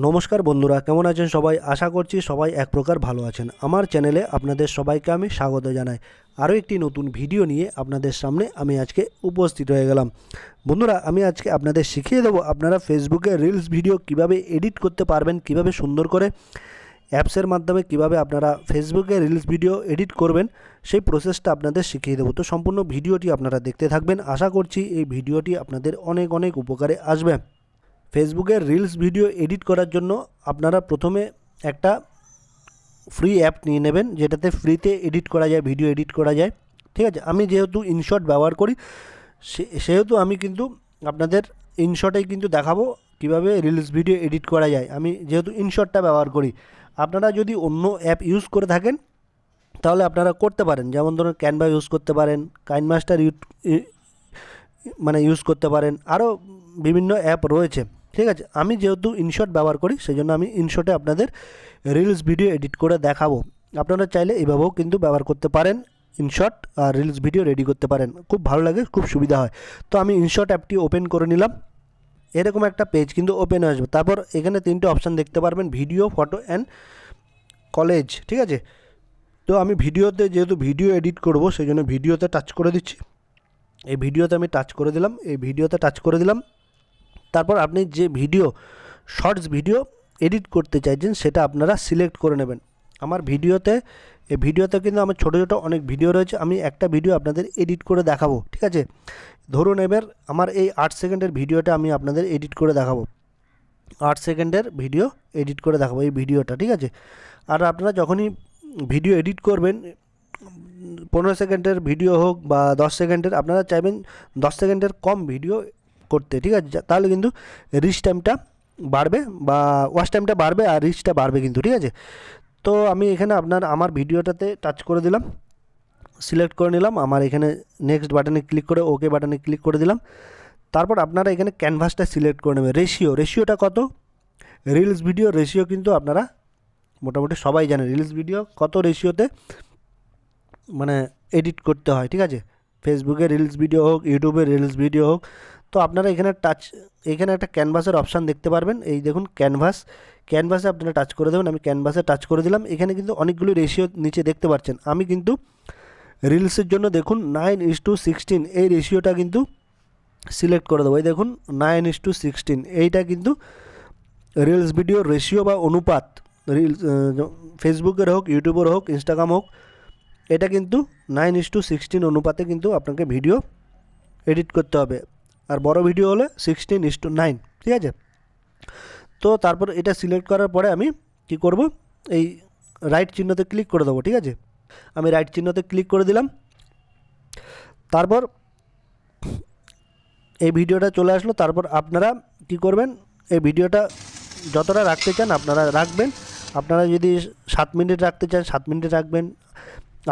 নমস্কার বন্ধুরা, কেমন আছেন সবাই? আশা করছি সবাই এক প্রকার ভালো আছেন। আমার চ্যানেলে আপনাদের সবাইকে আমি স্বাগত জানাই। আরও একটি নতুন ভিডিও নিয়ে আপনাদের সামনে আমি আজকে উপস্থিত হয়ে গেলাম। বন্ধুরা, আমি আজকে আপনাদের শিখিয়ে দেবো আপনারা ফেসবুকে রিলস ভিডিও কিভাবে এডিট করতে পারবেন, কিভাবে সুন্দর করে অ্যাপসের মাধ্যমে কিভাবে আপনারা ফেসবুকে রিলস ভিডিও এডিট করবেন, সেই প্রসেসটা আপনাদের শিখিয়ে দেবো। তো সম্পূর্ণ ভিডিওটি আপনারা দেখতে থাকবেন। আশা করছি এই ভিডিওটি আপনাদের অনেক অনেক উপকারে আসবে। ফেসবুকের রিলস ভিডিও এডিট করার জন্য আপনারা প্রথমে একটা ফ্রি অ্যাপ নিয়ে নেবেন, যেটাতে ফ্রিতে এডিট করা যায়, ভিডিও এডিট করা যায়। ঠিক আছে, আমি যেহেতু ইনশট ব্যবহার করি সেহেতু আমি কিন্তু আপনাদের ইনশটেই কিন্তু দেখাবো কিভাবে রিলস ভিডিও এডিট করা যায়। আমি যেহেতু ইনশটটা ব্যবহার করি, আপনারা যদি অন্য অ্যাপ ইউজ করে থাকেন তাহলে আপনারা করতে পারেন। যেমন ধরুন ক্যানভা ইউজ করতে পারেন, কাইনমাস্টার ইউজ করতে পারেন, আরও বিভিন্ন অ্যাপ রয়েছে। ঠিক আছে, আমি যেহেতু ইনশট ব্যবহার করি সেই জন্য আমি ইনশটে আপনাদের রিলস ভিডিও এডিট করে দেখাবো। আপনারা চাইলে এইভাবেও কিন্তু ব্যবহার করতে পারেন, ইনশট আর রিলস ভিডিও রেডি করতে পারেন। খুব ভালো লাগে, খুব সুবিধা হয়। তো আমি ইনশট অ্যাপটি ওপেন করে নিলাম। এরকম একটা পেজ কিন্তু ওপেন হয়ে আসবে। তারপর এখানে তিনটে অপশান দেখতে পারবেন, ভিডিও, ফটো অ্যান্ড কলেজ। ঠিক আছে, তো আমি ভিডিওতে যেহেতু ভিডিও এডিট করব সেই জন্য ভিডিওতে টাচ করে দিচ্ছি। এই ভিডিওতে আমি টাচ করে দিলাম, তারপর আপনি যে ভিডিও, শর্টস ভিডিও এডিট করতে চাইছেন সেটা আপনারা সিলেক্ট করে নেবেন। আমার এই ভিডিওতে কিন্তু আমার ছোটো ছোটো অনেক ভিডিও রয়েছে। আমি একটা ভিডিও আপনাদের এডিট করে দেখাবো। ঠিক আছে, ধরুন এবার আমার এই 8 সেকেন্ডের ভিডিওটা আমি আপনাদের এডিট করে দেখাবো। 8 সেকেন্ডের ভিডিও এডিট করে দেখাবো এই ভিডিওটা। ঠিক আছে, আর আপনারা যখনই ভিডিও এডিট করবেন, 15 সেকেন্ডের ভিডিও হোক বা 10 সেকেন্ডের, আপনারা চাইবেন 10 সেকেন্ডের কম ভিডিও করতে। ঠিক আছে, তাহলে কিন্তু রিচ টাইমটা বাড়বে বা ওয়াচ টাইমটা বাড়বে আর রিচটা বাড়বে কিন্তু। ঠিক আছে, তো আমি এখানে আমার ভিডিওটাতে টাচ করে দিলাম, সিলেক্ট করে নিলাম। আমার এখানে নেক্সট বাটনে ক্লিক করে ওকে বাটনে ক্লিক করে দিলাম। তারপর আপনারা এখানে ক্যানভাসটা সিলেক্ট করে নেবেন। রেশিওটা কত? রিলস ভিডিও রেশিও কিন্তু আপনারা মোটামুটি সবাই জানেন রিলস ভিডিও কত রেশিওতে এডিট করতে হয়। ঠিক আছে, ফেসবুকে রিলস ভিডিও হোক, ইউটিউবে রিলস ভিডিও হোক। তো আপনারা এখানে একটা ক্যানভাসের অপশান দেখতে পারবেন। এই দেখুন ক্যানভাসে আপনারা টাচ করে দেবেন। আমি ক্যানভাসে টাচ করে দিলাম। এখানে কিন্তু অনেকগুলো রেশিও নিচে দেখতে পাচ্ছেন। আমি কিন্তু রিলসের জন্য দেখুন 9:16 এই রেশিওটা কিন্তু সিলেক্ট করে দেবো। এই দেখুন 9:16 এইটা কিন্তু রিলস ভিডিওর রেশিও বা অনুপাত। রিলস ফেসবুকের হোক, ইউটিউবের হোক, ইনস্টাগ্রাম হোক, এটা কিন্তু 9:16 অনুপাতে কিন্তু আপনাকে ভিডিও এডিট করতে হবে। আর বড় ভিডিও হলে 16:9। ঠিক আছে, তো তারপর এটা সিলেক্ট করার পরে আমি কি করব, এই রাইট চিহ্নতে ক্লিক করে দেবো। ঠিক আছে, আমি রাইট চিহ্নতে ক্লিক করে দিলাম। তারপর এই ভিডিওটা চলে আসলো। তারপর আপনারা কি করবেন, এই ভিডিওটা যতটা রাখতে চান আপনারা রাখবেন। আপনারা যদি 7 মিনিট রাখতে চান 7 মিনিট রাখবেন,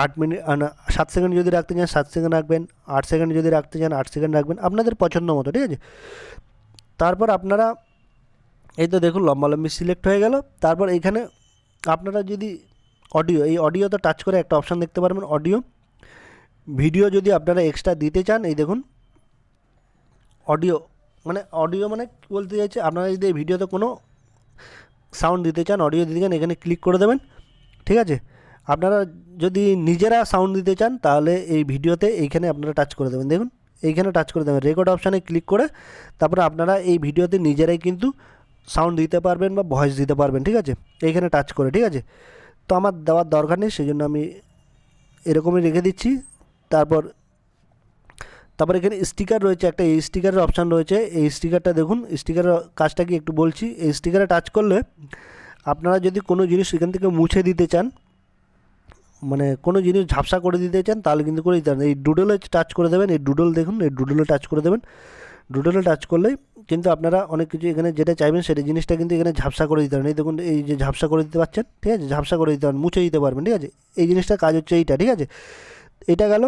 8 মিনিট 7 সেকেন্ড যদি রাখতে চান 7 সেকেন্ড রাখবেন, 8 সেকেন্ড যদি রাখতে চান 8 সেকেন্ড রাখবেন, আপনাদের পছন্দ মতো। ঠিক আছে, তারপর আপনারা এই তো দেখুন লম্বালম্বি সিলেক্ট হয়ে গেল। তারপর এখানে আপনারা যদি অডিওতে টাচ করে একটা অপশান দেখতে পারবেন, ভিডিও যদি আপনারা এক্সট্রা দিতে চান। এই দেখুন অডিও মানে বলতে চাইছে, আপনারা যদি এই ভিডিওতে কোনো সাউন্ড দিতে চান, অডিও দিতে চান, এখানে ক্লিক করে দেবেন। ঠিক আছে, আপনারা যদি নিজেরা সাউন্ড দিতে চান তাহলে এই ভিডিওতে এইখানে আপনারা টাচ করে দেবেন। দেখুন এইখানে টাচ করে দেবেন, রেকর্ড অপশানে ক্লিক করে তারপরে আপনারা এই ভিডিওতে নিজেরাই কিন্তু সাউন্ড দিতে পারবেন বা ভয়েস দিতে পারবেন। ঠিক আছে, এইখানে টাচ করে। ঠিক আছে, তো আমার দেওয়ার দরকার নেই সেই জন্য আমি এরকমই রেখে দিচ্ছি। তারপর এখানে স্টিকার রয়েছে একটা, এই স্টিকারের অপশান রয়েছে। এই স্টিকারটা দেখুন, স্টিকারের কাজটা কি একটু বলছি। এই স্টিকারে টাচ করলে আপনারা যদি কোনো জিনিস এখান থেকে মুছে দিতে চান, কোনো জিনিস ঝাপসা করে দিতে চান তাহলে কিন্তু করে দিতে পারেন। এই ডুডলে টাচ করে দেবেন। এই ডুডল দেখুন, এই ডুডলে টাচ করে দেবেন। ডুডলে টাচ করলেই কিন্তু আপনারা অনেক কিছু এখানে যেটা চাইবেন সেটা জিনিসটা কিন্তু এখানে ঝাপসা করে দিতে পারেন। এই দেখুন, এই যে ঝাপসা করে দিতে পারছেন। ঠিক আছে, ঝাপসা করে দিতে পারেন, মুছে দিতে পারবেন। ঠিক আছে, এই জিনিসটার কাজ হচ্ছে এইটা। ঠিক আছে, এটা গেল।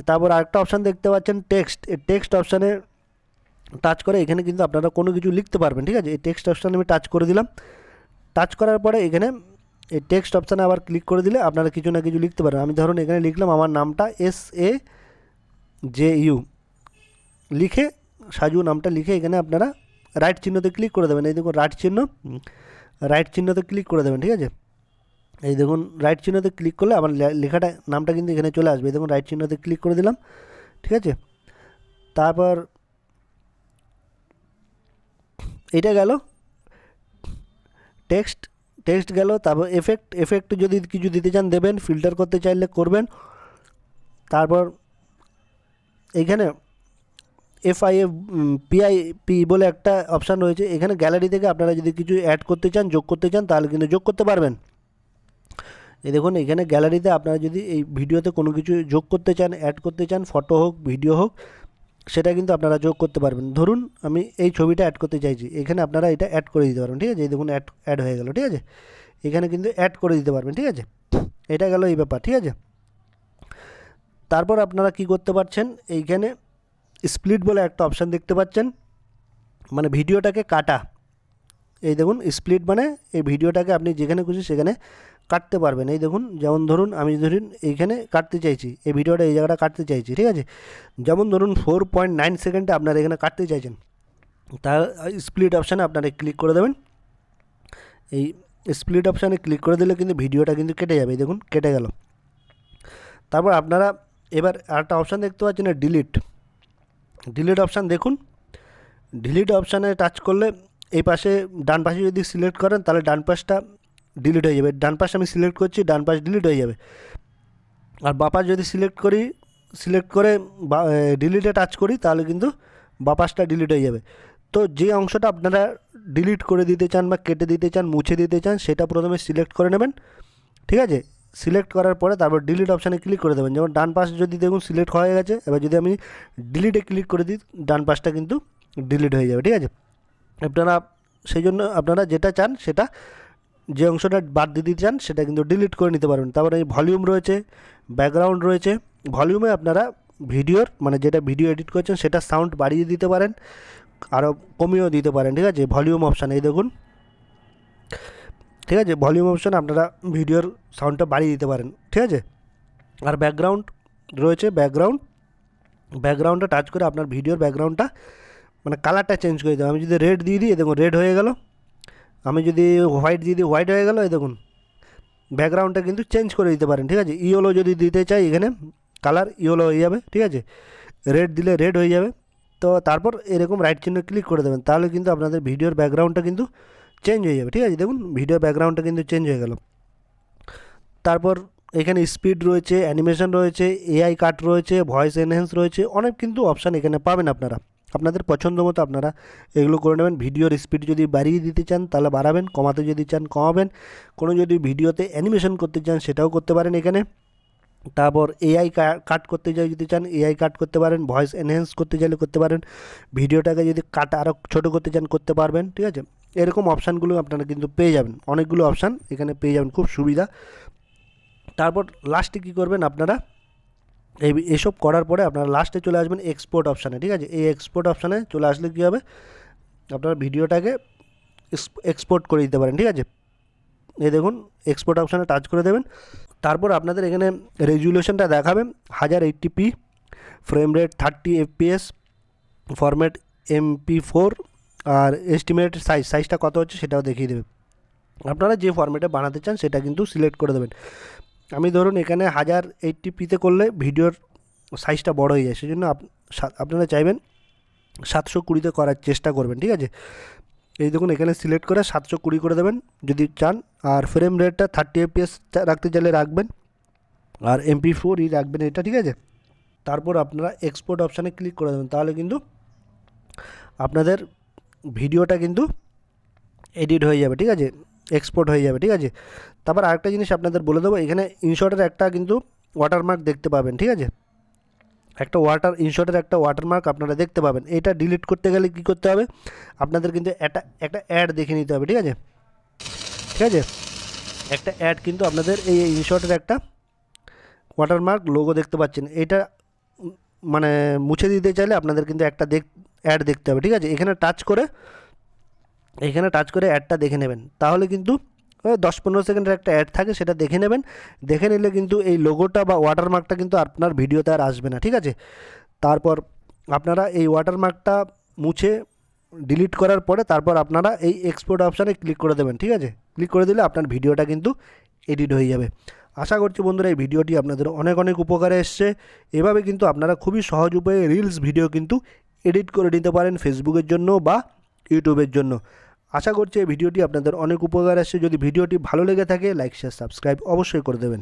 তারপর আরেকটা অপশান দেখতে পাচ্ছেন টেক্সট। এই টেক্সট অপশানে টাচ করে এখানে কিন্তু আপনারা কোনো কিছু লিখতে পারবেন। ঠিক আছে, এই টেক্সট অপশানে আমি টাচ করে দিলাম। টাচ করার পরে এখানে এই টেক্সট অপশানে আবার ক্লিক করে দিলে আপনারা কিছু না কিছু লিখতে পারেন। আমি ধরুন এখানে লিখলাম আমার নামটা SAJU লিখে, সাজু নামটা লিখে এখানে আপনারা রাইট চিহ্নতে ক্লিক করে দেবেন। এই দেখুন রাইট চিহ্ন, রাইট চিহ্নতে ক্লিক করে দেবেন, ঠিক আছে। এই দেখুন রাইট চিহ্নতে ক্লিক করলে আমার লেখাটা নামটা কিন্তু এখানে চলে আসবে। দেখুন রাইট চিহ্নতে ক্লিক করে দিলাম, ঠিক আছে। তারপর এটা গেল টেক্সট গেল। তারপর এফেক্ট যদি কিছু দিতে চান দেবেন, ফিল্টার করতে চাইলে করবেন। তারপর এইখানে PIP বলে একটা অপশান রয়েছে, এখানে গ্যালারি থেকে আপনারা যদি কিছু অ্যাড করতে চান, যোগ করতে চান, তাহলে কিন্তু যোগ করতে পারবেন। এই দেখুন এখানে গ্যালারিতে আপনারা যদি এই ভিডিওতে কোনো কিছু যোগ করতে চান, অ্যাড করতে চান, ফটো হোক ভিডিও হোক, সেটা কিন্তু আপনারা যোগ করতে পারবেন। ধরুন আমি এই ছবিটা অ্যাড করতে চাইছি, এখানে আপনারা এটা অ্যাড করে দিতে পারবেন, ঠিক আছে। এই দেখুন অ্যাড হয়ে গেল, ঠিক আছে। এখানে কিন্তু অ্যাড করে দিতে পারবেন, ঠিক আছে। এটা গেল এই ব্যাপার, ঠিক আছে। তারপর আপনারা কি করতে পারছেন, এইখানে স্প্লিট বলে একটা অপশান দেখতে পাচ্ছেন, মানে ভিডিওটাকে কাটা। এই দেখুন স্প্লিট মানে এই ভিডিওটাকে আপনি যেখানে খুশি সেখানে কাটতে পারবেন। এই দেখুন যেমন ধরুন আমি এইখানে কাটতে চাইছি, এই ভিডিওটা এই জায়গাটা কাটতে চাইছি, ঠিক আছে। যেমন ধরুন 4.9 সেকেন্ডে আপনারা এখানে কাটতে চাইছেন, তার স্প্লিট অপশানে আপনারা ক্লিক করে দেবেন। এই স্প্লিট অপশানে ক্লিক করে দিলে কিন্তু ভিডিওটা কিন্তু কেটে যাবে। এই দেখুন কেটে গেল। তারপর আপনারা এবার আরেকটা অপশান দেখতে পাচ্ছেন, ডিলিট অপশান। দেখুন ডিলিট অপশানে টাচ করলে এই পাশে ডান পাশে যদি সিলেক্ট করেন তাহলে ডান পাশটা ডিলিট হয়ে যাবে। ডান পাশ আমি সিলেক্ট করছি, ডান পাশ ডিলিট হয়ে যাবে। আর বাঁ পাশ যদি সিলেক্ট করে ডিলিটে টাচ করি তাহলে কিন্তু বাঁ পাশটা ডিলিট হয়ে যাবে। তো যে অংশটা আপনারা ডিলিট করে দিতে চান বা কেটে দিতে চান, মুছে দিতে চান, সেটা প্রথমে সিলেক্ট করে নেবেন, ঠিক আছে। সিলেক্ট করার পরে তারপর ডিলিট অপশানে ক্লিক করে দেবেন। যেমন ডান পাশ যদি দেখুন সিলেক্ট হয়ে গেছে, এবার যদি আমি ডিলিটে ক্লিক করে দিই ডান পাশটা কিন্তু ডিলিট হয়ে যাবে, ঠিক আছে। সেই জন্য আপনারা যেটা চান সেটা, যে অংশটা বাদ দিতে চান সেটা কিন্তু ডিলিট করে নিতে পারবেন। তারপরে এই ভলিউম রয়েছে, ব্যাকগ্রাউন্ড রয়েছে। ভলিউমে আপনারা ভিডিওর মানে যেটা ভিডিও এডিট করছেন সেটা সাউন্ড বাড়িয়ে দিতে পারেন, আরও কমিয়েও দিতে পারেন, ঠিক আছে। ভলিউম অপশান এই দেখুন, ঠিক আছে। ভলিউম অপশান আপনারা ভিডিওর সাউন্ডটা বাড়িয়ে দিতে পারেন, ঠিক আছে। আর ব্যাকগ্রাউন্ড রয়েছে, ব্যাকগ্রাউন্ডটা টাচ করে আপনার ভিডিওর ব্যাকগ্রাউন্ডটা মানে কালারটা চেঞ্জ করে দিতে হবে। আমি যদি রেড দিয়ে দিই, দেখুন রেড হয়ে গেল। আমি যদি হোয়াইট দিয়ে দিই, হোয়াইট হয়ে গেল। এই দেখুন ব্যাকগ্রাউন্ডটা কিন্তু চেঞ্জ করে দিতে পারেন, ঠিক আছে। ইয়েলো যদি দিতে চাই, এখানে কালার ইয়েলো হয়ে যাবে, ঠিক আছে। রেড দিলে রেড হয়ে যাবে। তো তারপর এরকম রাইট চিহ্ন ক্লিক করে দেবেন, তাহলে কিন্তু আপনাদের ভিডিওর ব্যাকগ্রাউন্ডটা কিন্তু চেঞ্জ হয়ে যাবে, ঠিক আছে। দেখুন ভিডিওর ব্যাকগ্রাউন্ডটা কিন্তু চেঞ্জ হয়ে গেল। তারপর এখানে স্পিড রয়েছে, অ্যানিমেশন রয়েছে, AI কাট রয়েছে, ভয়েস এনহ্যান্স রয়েছে, অনেক কিন্তু অপশান এখানে পাবেন আপনারা। আপনাদের পছন্দ মতো আপনারা এগুলো করে নেবেন। ভিডিওর স্পিড যদি বাড়িয়ে দিতে চান তাহলে বাড়াবেন, কমাতে যদি চান কমাবেন। কোনো যদি ভিডিওতে অ্যানিমেশন করতে চান সেটাও করতে পারেন এখানে। তারপর AI কাট করতে যদি চান AI কাট করতে পারেন, ভয়েস এনহ্যান্স করতে চাইলে করতে পারেন, ভিডিওটাকে যদি কাট আরও ছোটো করতে চান করতে পারবেন, ঠিক আছে। এরকম অপশানগুলো আপনারা কিন্তু পেয়ে যাবেন, অনেকগুলো অপশান এখানে পেয়ে যাবেন, খুব সুবিধা। তারপর লাস্টে কী করবেন আপনারা, এসব করার পরে আপনারা লাস্টে চলে আসবেন এক্সপোর্ট অপশানে, ঠিক আছে। এই এক্সপোর্ট অপশানে চলে আসলে কী হবে, আপনারা ভিডিওটাকে এক্সপোর্ট করে দিতে পারেন, ঠিক আছে। এই দেখুন এক্সপোর্ট অপশানে টাচ করে দেবেন। তারপর আপনাদের এখানে রেজুলেশনটা দেখাবে 1080p, frame rate 30 fps, format MP4, আর এস্টিমেট সাইজটা কত হচ্ছে সেটাও দেখিয়ে দেবে। আপনারা যে ফরম্যাটে বানাতে চান সেটা কিন্তু সিলেক্ট করে দেবেন। আমি ধরুন এখানে 1080pতে করলে ভিডিওর সাইজটা বড় হয়ে যায়, সেই জন্য আপনারা চাইবেন 720তে করার চেষ্টা করবেন, ঠিক আছে। এই দেখুন এখানে সিলেক্ট করে 720 করে দেবেন যদি চান। আর ফ্রেম রেটটা 30 fps রাখতে চাইলে রাখবেন, আর MP4ই রাখবেন এটা, ঠিক আছে। তারপর আপনারা এক্সপোর্ট অপশানে ক্লিক করে দেবেন, তাহলে কিন্তু আপনাদের ভিডিওটা কিন্তু এডিট হয়ে যাবে, ঠিক আছে, এক্সপোর্ট হয়ে যাবে, ঠিক আছে। তারপর আরেকটা জিনিস আপনাদের বলে দেবো, এখানে ইনশটের একটা কিন্তু ওয়াটারমার্ক দেখতে পাবেন, ঠিক আছে। ইনশটের একটা ওয়াটারমার্ক আপনারা দেখতে পাবেন। এটা ডিলিট করতে গেলে কী করতে হবে, আপনাদের কিন্তু একটা অ্যাড দেখে নিতে হবে, ঠিক আছে, ঠিক আছে। একটা অ্যাড কিন্তু আপনাদের এই ইনশটের একটা ওয়াটারমার্ক লোগো দেখতে পাচ্ছেন, এটা মানে মুছে দিতে চাইলে আপনাদের কিন্তু একটা অ্যাড দেখতে হবে, ঠিক আছে। এখানে টাচ করে অ্যাডটা দেখে নেবেন, তাহলে কিন্তু 10-15 সেকেন্ডের একটা অ্যাড থাকে, সেটা দেখে নেবেন। দেখে নিলে কিন্তু এই লোগোটা বা ওয়াটারমার্কটা কিন্তু আপনার ভিডিওতে আর আসবে না, ঠিক আছে। তারপর আপনারা এই ওয়াটারমার্কটা মুছে ডিলিট করার পরে তারপর আপনারা এই এক্সপোর্ট অপশানে ক্লিক করে দেবেন, ঠিক আছে? ক্লিক করে দিলে আপনার ভিডিওটা কিন্তু এডিট হয়ে যাবে। আশা করছি বন্ধুরা এই ভিডিওটি আপনাদের অনেক অনেক উপকারে এসছে। এভাবে কিন্তু আপনারা খুবই সহজ উপায়ে রিলস ভিডিও কিন্তু এডিট করে নিতে পারেন ফেসবুকের জন্য বা ইউটিউবের জন্য। আশা করছি এই ভিডিওটি আপনাদের অনেক উপকার আসছে। যদি ভিডিওটি ভালো লেগে থাকে লাইক শেয়ার সাবস্ক্রাইব অবশ্যই করে দেবেন।